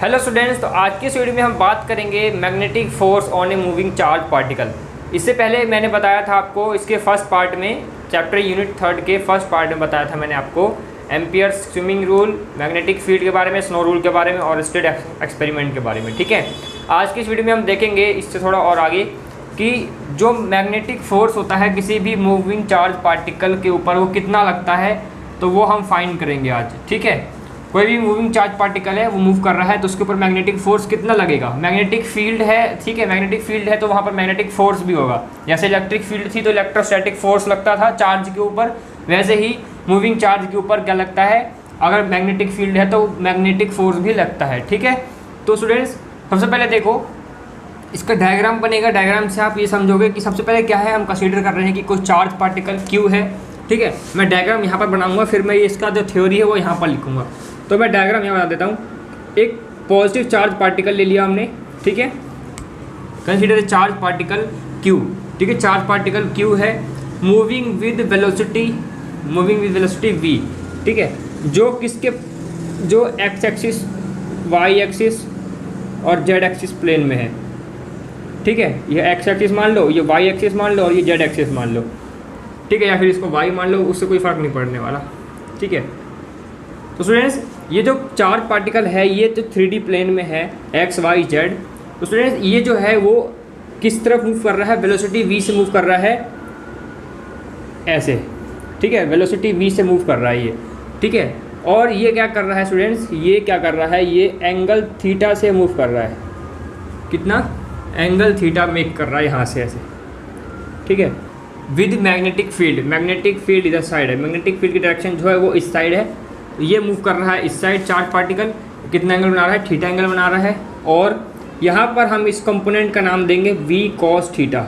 Hello students, तो आज की इस वीडियो में हम बात करेंगे magnetic force on a moving charge particle. इससे पहले मैंने बताया था आपको इसके फर्स्ट पार्ट में, चैप्टर यूनिट 3 के फर्स्ट पार्ट में बताया था मैंने आपको ampere swimming rule, magnetic field के बारे में, स्नो रूल के बारे में और स्टेट एक्सपेरिमेंट के बारे में। ठीक है, आज की इस वीडियो में हम देखेंगे इससे थोड़ा और आगे कि जो मैग्नेटिक फोर्स होता है किसी भी मूविंग चार्ज पार्टिकल के ऊपर वो कितना लगता है, तो वो हम फाइंड करेंगे आज। ठीक है, कोई भी मूविंग चार्ज पार्टिकल है वो मूव कर रहा है तो उसके ऊपर मैग्नेटिक फोर्स कितना लगेगा। मैग्नेटिक फील्ड है, ठीक है, मैग्नेटिक फील्ड है तो वहाँ पर मैग्नेटिक फोर्स भी होगा। जैसे इलेक्ट्रिक फील्ड थी तो इलेक्ट्रोस्टैटिक फोर्स लगता था चार्ज के ऊपर, वैसे ही मूविंग चार्ज के ऊपर क्या लगता है, अगर मैग्नेटिक फील्ड है तो मैग्नेटिक फोर्स भी लगता है। ठीक है, तो स्टूडेंट्स सबसे पहले देखो इसका डायग्राम बनेगा। डायग्राम से आप ये समझोगे कि सबसे पहले क्या है, हम कंसीडर कर रहे हैं कि कोई चार्ज पार्टिकल क्यू है। ठीक है, मैं डायग्राम यहाँ पर बनाऊंगा, फिर मैं इसका जो थ्योरी है वो यहाँ पर लिखूंगा। तो मैं डायग्राम यहाँ बना देता हूँ। एक पॉजिटिव चार्ज पार्टिकल ले लिया हमने, ठीक है, कंसीडर चार्ज पार्टिकल क्यू। ठीक है, चार्ज पार्टिकल क्यू है मूविंग विद वेलोसिटी v। ठीक है, जो किसके, जो एक्स एक्सिस, वाई एक्सिस और जेड एक्सिस प्लेन में है। ठीक है, ये एक्स एक्सिस मान लो, ये वाई एक्सिस मान लो और ये जेड एक्सिस मान लो। ठीक है, या फिर इसको वाई मान लो, उससे कोई फ़र्क नहीं पड़ने वाला। ठीक है, तो स्टूडेंट्स ये जो चार्ज पार्टिकल है ये तो 3D प्लेन में है, एक्स वाई जेड। तो स्टूडेंट्स ये जो है वो किस तरफ मूव कर रहा है, वेलोसिटी v से मूव कर रहा है, ऐसे। ठीक है, वेलोसिटी v से मूव कर रहा है ये। ठीक है, और ये क्या कर रहा है स्टूडेंट्स, ये क्या कर रहा है, ये एंगल थीटा से मूव कर रहा है। कितना एंगल थीटा मेक कर रहा है यहाँ से ऐसे। ठीक है, विद मैग्नेटिक फील्ड इधर साइड है, मैग्नेटिक फील्ड की डायरेक्शन जो है वो इस साइड है। ये मूव कर रहा है इस साइड, चार्ज पार्टिकल कितना एंगल बना रहा है, थीटा एंगल बना रहा है। और यहाँ पर हम इस कंपोनेंट का नाम देंगे v cos थीटा।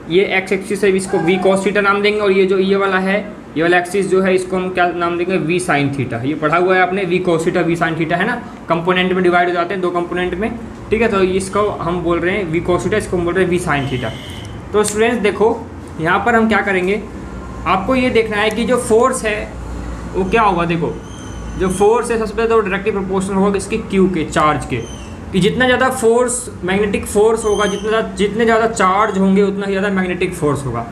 ये एक्स एक्सिस है, इसको v cos थीटा नाम देंगे। और ये जो ये वाला है, ये वाला एक्सिस जो है, इसको हम क्या नाम देंगे, v sin थीटा। ये पढ़ा हुआ है आपने, v cos theta v sin theta है ना, कंपोनेंट में डिवाइड हो जाते हैं दो कंपोनेंट में। ठीक है, तो इसको हम बोल रहे हैं v cos थीटा, इसको हम बोल रहे हैं v sin थीटा। तो स्टूडेंट्स देखो यहाँ पर हम क्या करेंगे, आपको ये देखना है कि जो फोर्स है वो क्या होगा। देखो जो फोर्स है सबसे पहले तो डायरेक्टली प्रोपोर्शनल होगा इसके क्यू के, चार्ज के, कि जितना ज़्यादा फोर्स, मैग्नेटिक फोर्स होगा, जितने ज़्यादा चार्ज होंगे उतना ही ज़्यादा मैग्नेटिक फोर्स होगा।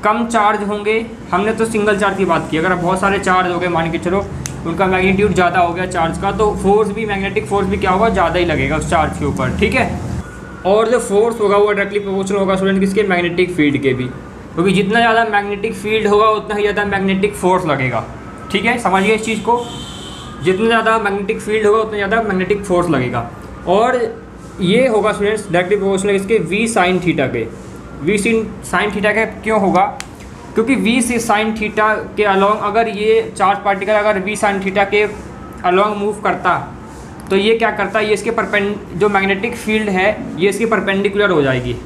कम चार्ज होंगे, हमने तो सिंगल चार्ज की बात की, अगर बहुत सारे चार्ज हो गए, मान के चलो उनका मैग्नीट्यूड ज़्यादा हो गया चार्ज का, तो फोर्स भी, मैग्नेटिक फोर्स भी क्या होगा, ज़्यादा ही लगेगा उस चार्ज के ऊपर। ठीक है, और जो फोर्स होगा वो डायरेक्टली प्रोपोर्शनल होगा स्टूडेंट किसके, मैग्नेटिक फील्ड के भी, क्योंकि जितना ज़्यादा मैग्नेटिक फील्ड होगा उतना ही ज़्यादा मैग्नेटिक फोर्स लगेगा। ठीक है, समझिए इस चीज़ को, जितना ज़्यादा मैग्नेटिक फील्ड होगा उतना ज़्यादा मैग्नेटिक फोर्स लगेगा। और ये होगा स्टूडेंट्स डायरेक्टली प्रोपोर्शनल इसके v sin थीटा के। v sin थीटा के क्यों होगा, क्योंकि v से sin थीटा के अलॉन्ग अगर ये चार्ज पार्टिकल अगर v sin थीटा के अलॉन्ग मूव करता तो ये क्या करता है, ये इसके जो मैग्नेटिक फील्ड है ये इसके परपेंडिकुलर हो जाएगी।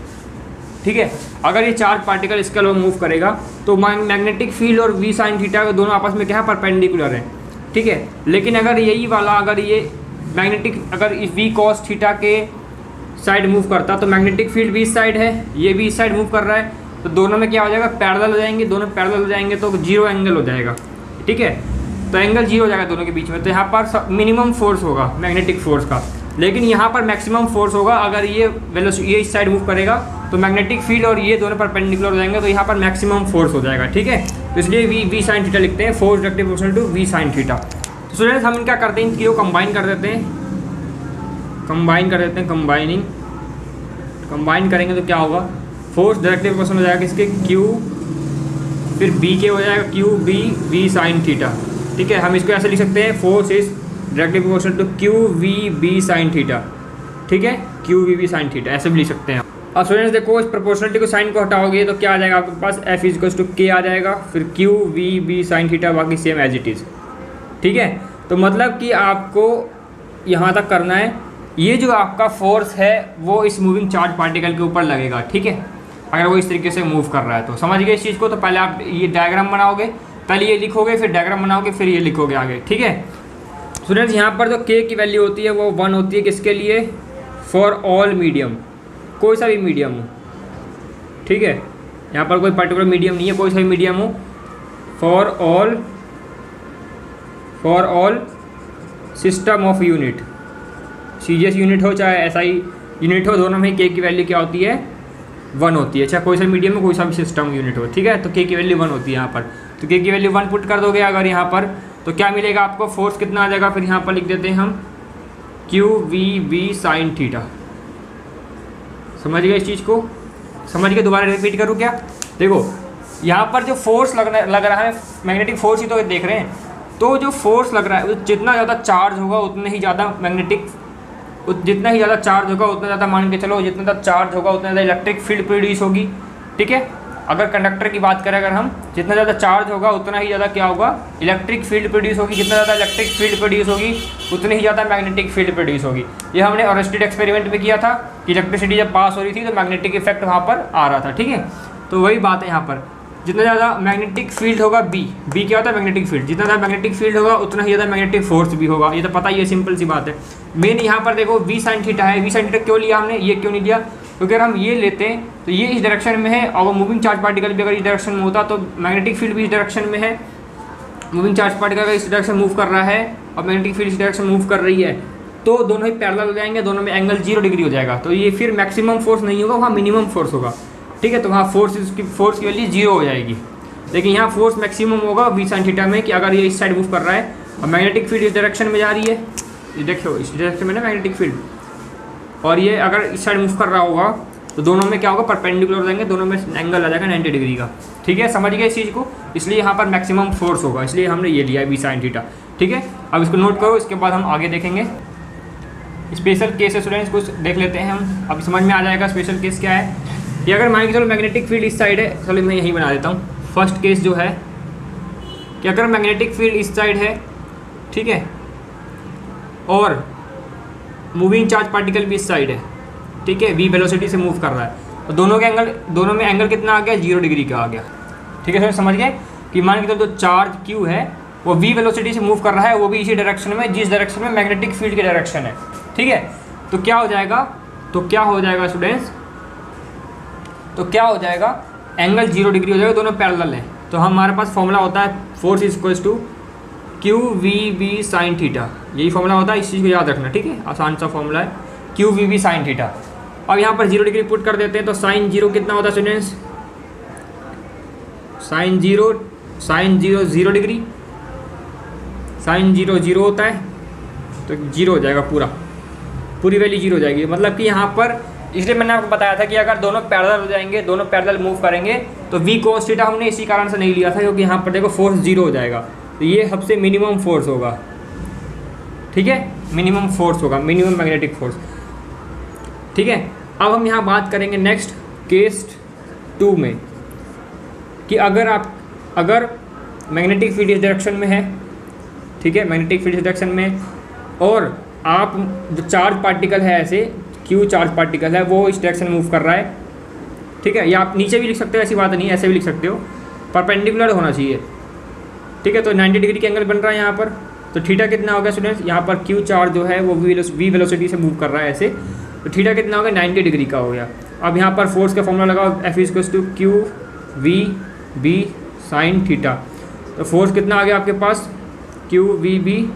ठीक है, अगर ये चार्ज पार्टिकल इसके अलॉन्ग मूव करेगा तो मैग्नेटिक फील्ड और v sin थीटा के दोनों आपस में क्या है, परपेंडिकुलर है। ठीक है, लेकिन अगर यही वाला, अगर ये मैग्नेटिक, अगर इस v cos थीटा के साइड मूव करता तो मैग्नेटिक फील्ड भी इस साइड है, ये भी इस साइड मूव कर रहा है, तो दोनों में क्या हो जाएगा, पैरेलल हो जाएंगे, दोनों पैरेलल हो जाएंगे तो जीरो एंगल हो जाएगा। ठीक है, तो एंगल जीरो हो जाएगा दोनों के बीच में, तो यहाँ पर मिनिमम फोर्स होगा मैग्नेटिक फोर्स का, लेकिन यहाँ पर मैक्सिमम फोर्स होगा। अगर ये इस साइड मूव करेगा तो मैग्नेटिक फील्ड और ये दोनों परपेंडिकुलर हो जाएंगे, तो यहाँ पर मैक्सिमम फोर्स हो जाएगा। ठीक है, तो इसलिए v sin थीटा लिखते हैं, force directly proportional to v sin theta. तो स्टूडेंट्स हम क्या करते हैं, इनको कंबाइन कर देते हैं, कंबाइन करेंगे तो क्या होगा, फोर्स डायरेक्टली प्रोपोर्शनल हो जाएगा इसके q, फिर b के हो जाएगा q b v sin theta. ठीक है, हम इसको ऐसे लिख सकते हैं, force is directly proportional to q v b sin theta. ठीक है, q v b sin theta ऐसे भी लिख सकते हैं। अब स्टूडेंट्स देखो इस प्रोपोर्शनलिटी को साइन को हटाओगे तो क्या आ जाएगा आपके पास, f इक्वल्स टू k आ जाएगा, फिर q v b sin theta, बाकी सेम एज इट इज़। ठीक है, तो मतलब कि आपको यहाँ तक करना है, ये जो आपका फोर्स है वो इस मूविंग चार्ज पार्टिकल के ऊपर लगेगा। ठीक है, अगर वो इस तरीके से मूव कर रहा है तो समझ गए इस चीज़ को। तो पहले आप ये डायग्राम बनाओगे, पहले ये लिखोगे, फिर डायग्राम बनाओगे, फिर ये लिखोगे आगे। ठीक है स्टूडेंट्स, यहाँ पर जो k की वैल्यू होती है वो 1 होती है, किसके लिए, फॉर ऑल मीडियम, कोई सा भी मीडियम हो। ठीक है, यहाँ पर कोई पर्टिकुलर मीडियम नहीं है, कोई सा भी मीडियम हो, for all system of unit. CGS unit हो चाहे SI यूनिट हो, दोनों में K की वैल्यू क्या होती है, 1 होती है। चाहे कोई सा मीडियम में कोई सा भी सिस्टम यूनिट हो, ठीक है। तो K की वैल्यू 1 होती है यहाँ पर। तो K की वैल्यू 1 पुट कर दोगे अगर यहाँ पर, तो क्या मिलेगा आपको, फोर्स कितना आ जाएगा, फिर यहाँ पर लिख देते हैं हम QVB sin थीटा। समझ गए इस चीज़ को, समझ के दोबारा रिपीट करूँ क्या? देखो यहाँ पर जो फोर्स लग रहा है, मैग्नेटिक फोर्स ही तो देख रहे हैं, तो जो फोर्स लग रहा है जितना ज़्यादा चार्ज होगा उतने ही ज़्यादा जितना ही ज़्यादा चार्ज होगा उतना ज़्यादा, मान के चलो जितना ज़्यादा चार्ज होगा उतना ज़्यादा इलेक्ट्रिक फील्ड प्रोड्यूस होगी, ठीक है। अगर कंडक्टर की बात करें अगर हम, जितना ज़्यादा चार्ज होगा उतना ही ज़्यादा क्या होगा, इलेक्ट्रिक फील्ड प्रोड्यूस होगी। जितना ज़्यादा इलेक्ट्रिक फील्ड प्रोड्यूस होगी उतनी ही ज़्यादा मैग्नेटिक फील्ड प्रोड्यूस होगी। ये हमने ऑरेस्टेड एक्सपेरिमेंट में किया था कि इलेक्ट्रिसिटी जब पास हो रही थी तो मैग्नेटिक इफेक्ट वहाँ पर आ रहा था, ठीक है। तो वही बात है यहाँ पर, जितना ज़्यादा मैग्नेटिक फील्ड होगा बी क्या होता है, मैग्नेटिक फील्ड, जितना ज़्यादा मैग्नेटिक फील्ड होगा उतना ही ज़्यादा मैग्नेटिक फोर्स भी होगा। ये तो पता ही है, सिंपल सी बात है। मेन यहाँ पर देखो V sin थीटा है। V sin थीटा क्यों लिया हमने, ये क्यों नहीं लिया, क्योंकि अगर हम ये लेते हैं तो ये इस डायरेक्शन में है और मूविंग चार्ज पार्टिकल भी अगर इस डायरेक्शन में होता तो मैग्नेटिक फील्ड भी इस डायरेक्शन में है। मूविंग चार्ज पार्टिकल अगर इस डायरेक्शन मूव कर रहा है और मैग्नेटिक फील्ड इस डायरेक्शन मूव कर रही है तो दोनों ही पैरेलल हो जाएंगे, दोनों में एंगल 0 डिग्री हो जाएगा। तो ये फिर मैक्सिमम फोर्स नहीं होगा, वहाँ मिनिमम फोर्स होगा, ठीक है। तो वहाँ फोर्स की वैल्यू 0 हो जाएगी। लेकिन यहाँ फोर्स मैक्सिमम होगा V sin थीटा में कि अगर ये इस साइड मूव कर रहा है और मैग्नेटिक फील्ड इस डायरेक्शन में जा रही है, ये देखो इस डायरेक्शन में ना मैग्नेटिक फील्ड, और ये अगर इस साइड मूव कर रहा होगा तो दोनों में क्या होगा, परपेंडिकुलर हो जाएंगे, दोनों में एंगल आ जाएगा 90 डिग्री का, ठीक है। समझ गए इस चीज़ को, इसलिए यहाँ पर मैक्सिमम फोर्स होगा, इसलिए हमने ये लिया है V sin थीटा, ठीक है। अब इसको नोट करो, इसके बाद हम आगे देखेंगे स्पेशल केस है स्टूडेंट्स, कुछ देख लेते हैं हम, अभी समझ में आ जाएगा स्पेशल केस क्या है। कि अगर मान के चलो मैग्नेटिक फील्ड इस साइड है, चलो मैं यही बना देता हूँ। फर्स्ट केस जो है कि अगर मैग्नेटिक फील्ड इस साइड है, ठीक है, और मूविंग चार्ज पार्टिकल भी इस साइड है, ठीक है, V वेलोसिटी से मूव कर रहा है, तो दोनों में एंगल कितना आ गया, 0 डिग्री का आ गया, ठीक है। समझ गए कि मान के चलो जो चार्ज Q है वो V वेलोसिटी से मूव कर रहा है, वो भी इसी डायरेक्शन में जिस डायरेक्शन में मैग्नेटिक फील्ड की डायरेक्शन है, ठीक है। तो क्या हो जाएगा स्टूडेंट्स, तो क्या हो जाएगा, एंगल 0 डिग्री हो जाएगा, दोनों पैरेलल हैं। तो हमारे पास फॉर्मूला होता है force equals to QVB sin theta, यही फॉर्मूला होता है, इस चीज़ को याद रखना, ठीक है। आसान सा फॉर्मूला है QVB sin थीटा। अब यहाँ पर 0 डिग्री पुट कर देते हैं तो sin 0 कितना होता है स्टूडेंट्स, sin 0 0 डिग्री, sin 0 0 होता है, तो 0 हो जाएगा, पूरी वैल्यू 0 हो जाएगी। मतलब कि यहाँ पर, इसलिए मैंने आपको बताया था कि अगर दोनों पैरेलल हो जाएंगे, दोनों पैरेलल मूव करेंगे तो V cos थीटा हमने इसी कारण से नहीं लिया था, क्योंकि यहाँ पर देखो फोर्स 0 हो जाएगा, तो ये सबसे मिनिमम फोर्स होगा, ठीक है, मिनिमम फोर्स होगा, मिनिमम मैग्नेटिक फोर्स, ठीक है। अब हम यहाँ बात करेंगे नेक्स्ट केस 2 में कि अगर मैग्नेटिक फील्ड इस डायरेक्शन में है, ठीक है, मैग्नेटिक फील्ड इस डायरेक्शन में, और आप जो चार्ज पार्टिकल है ऐसे Q चार्ज पार्टिकल है वो इस डायरेक्शन में मूव कर रहा है, ठीक है। या आप नीचे भी लिख सकते हो, ऐसी बात नहीं है, ऐसे भी लिख सकते हो, परपेंडिकुलर होना चाहिए, ठीक है। तो 90 डिग्री के एंगल बन रहा है यहाँ पर, तो थीटा कितना होगा स्टूडेंट्स, यहाँ पर Q चार्ज जो है वो V वेलोसिटी से मूव कर रहा है ऐसे, तो थीटा कितना होगा, 90 डिग्री का हो गया। अब यहाँ पर फोर्स का फॉर्मूला लगाओ, F equals to QVB sin theta. तो फोर्स कितना आ गया आपके पास, QVB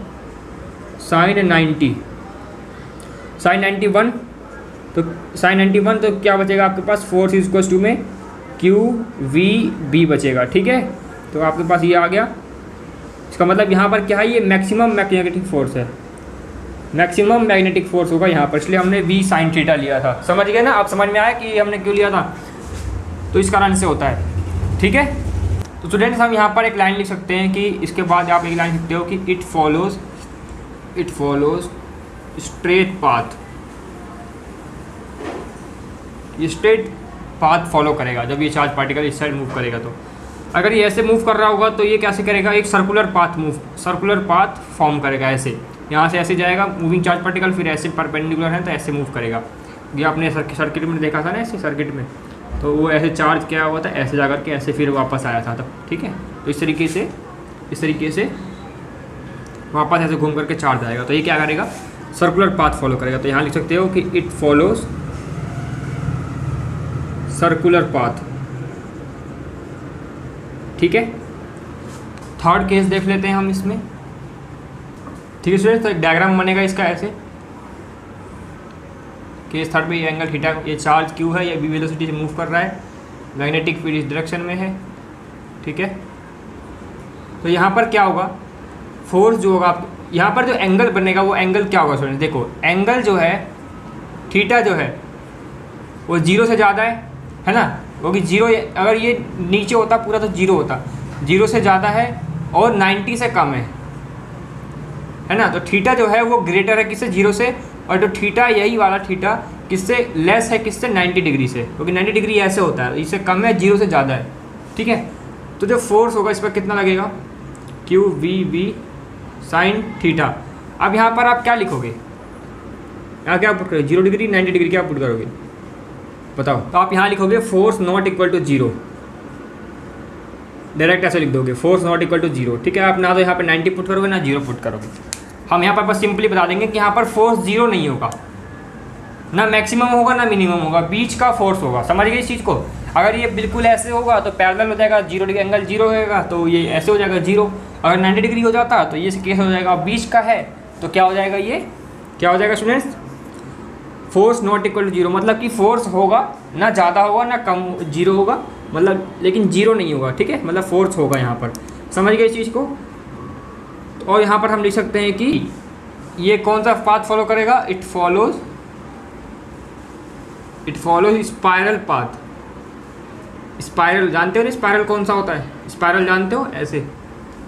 sin 91, तो sin 91, तो क्या बचेगा आपके पास, फोर्स इक्वल्स टू में QVB बचेगा, ठीक है। तो आपके पास ये आ गया, इसका मतलब यहाँ पर क्या है, ये मैक्सिमम मैग्नेटिक फोर्स है, मैक्सिमम मैग्नेटिक फोर्स होगा यहाँ पर, इसलिए हमने V sin थीटा लिया था। समझ गए ना, आप समझ में आया कि हमने क्यों लिया था, तो इस कारण से होता है, ठीक है। तो स्टूडेंट्स हम यहाँ पर एक लाइन लिख सकते हैं कि इसके बाद आप एक लाइन लिखते हो कि इट फॉलोज स्ट्रेट पाथ, ये स्ट्रेट पाथ फॉलो करेगा जब ये चार्ज पार्टिकल इस साइड मूव करेगा। तो अगर ये ऐसे मूव कर रहा होगा तो ये कैसे करेगा, एक सर्कुलर पाथ फॉर्म करेगा, ऐसे यहाँ से ऐसे जाएगा मूविंग चार्ज पार्टिकल, फिर ऐसे परपेंडिकुलर है तो ऐसे मूव करेगा। ये आपने सर्किट में देखा था ना, ऐसे सर्किट में, तो वो ऐसे चार्ज क्या हुआ था, ऐसे जा करके ऐसे फिर वापस आया था तब, ठीक है। तो इस तरीके से वापस ऐसे घूम करके चार्ज आएगा, तो ये क्या करेगा, सर्कुलर पाथ फॉलो करेगा। तो यहाँ लिख सकते हो कि इट फॉलोज सर्कुलर पाथ, ठीक है। थर्ड केस देख लेते हैं हम इसमें, ठीक है स्टूडेंट्स। तो एक डायग्राम बनेगा इसका ऐसे, केस थर्ड में ये एंगल थीटा, ये चार्ज क्यू है, ये वी वेलोसिटी से मूव कर रहा है, मैग्नेटिक फील्ड इस डायरेक्शन में है, ठीक है। तो यहाँ पर क्या होगा, फोर्स जो होगा आप यहाँ पर जो एंगल बनेगा वो एंगल क्या होगा स्टूडेंट, देखो एंगल जो है थीटा जो है वो 0 से ज़्यादा है ना, क्योंकि 0 अगर ये नीचे होता पूरा तो 0 होता, 0 से ज़्यादा है और 90 से कम है ना। तो थीटा जो है वो ग्रेटर है किससे, 0 से, और जो थीटा यही वाला थीटा किससे लेस है, किससे 90 डिग्री से, क्योंकि 90 डिग्री ऐसे होता है, इससे कम है, 0 से ज़्यादा है, ठीक है। तो जो फोर्स होगा इस पर कितना लगेगा, Q V V sine theta. अब यहाँ पर आप क्या लिखोगे, यहाँ क्या पुट करोगे, 0 डिग्री 90 डिग्री क्या पुट करोगे बताओ। तो आप यहाँ लिखोगे force not equal to 0, direct ऐसे लिख दोगे फोर्स नॉट इक्वल टू 0, ठीक है। आप ना तो यहाँ पे 90 पुट करोगे ना 0 पुट करोगे, हम यहाँ पर बस सिंपली बता देंगे कि यहाँ पर फोर्स 0 नहीं होगा, ना मैक्सिमम होगा ना मिनिमम होगा, बीच का फोर्स होगा, समझ गए इस चीज़ को। अगर ये बिल्कुल ऐसे होगा तो पैरेलल हो जाएगा, 0 डिग्री एंगल 0 होगा तो ये ऐसे हो जाएगा 0, अगर 90 डिग्री हो जाता तो ये केस हो जाएगा, बीच का है तो क्या हो जाएगा, ये क्या हो जाएगा students, force not equal to 0, मतलब कि फोर्स होगा ना ज़्यादा होगा ना कम, 0 होगा मतलब, लेकिन 0 नहीं होगा, ठीक है, मतलब फोर्स होगा यहाँ पर, समझ गए इस चीज़ को। और यहाँ पर हम लिख सकते हैं कि ये कौन सा पाथ फॉलो करेगा, it follows spiral path. Spiral जानते हो ना, स्पाइरल कौन सा होता है, स्पाइरल जानते हो ऐसे,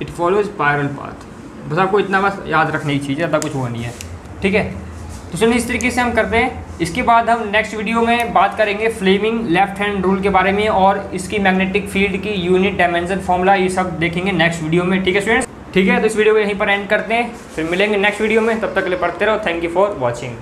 इट फॉलोज स्पाइरल पाथ, बस आपको इतना बस याद रखने की चीज़ है, ज़्यादा कुछ हुआ नहीं है, ठीक है। तो चलिए इस तरीके से हम करते हैं। इसके बाद हम नेक्स्ट वीडियो में बात करेंगे फ्लेमिंग लेफ्ट हैंड रूल के बारे में और इसकी मैग्नेटिक फील्ड की यूनिट डायमेंशन फॉर्मूला, ये सब देखेंगे नेक्स्ट वीडियो में, ठीक है स्टूडेंट्स। ठीक है, तो इस वीडियो को यहीं पर एंड करते हैं, फिर मिलेंगे नेक्स्ट वीडियो में, तब तक के लिए पढ़ते रहो। Thank you for watching.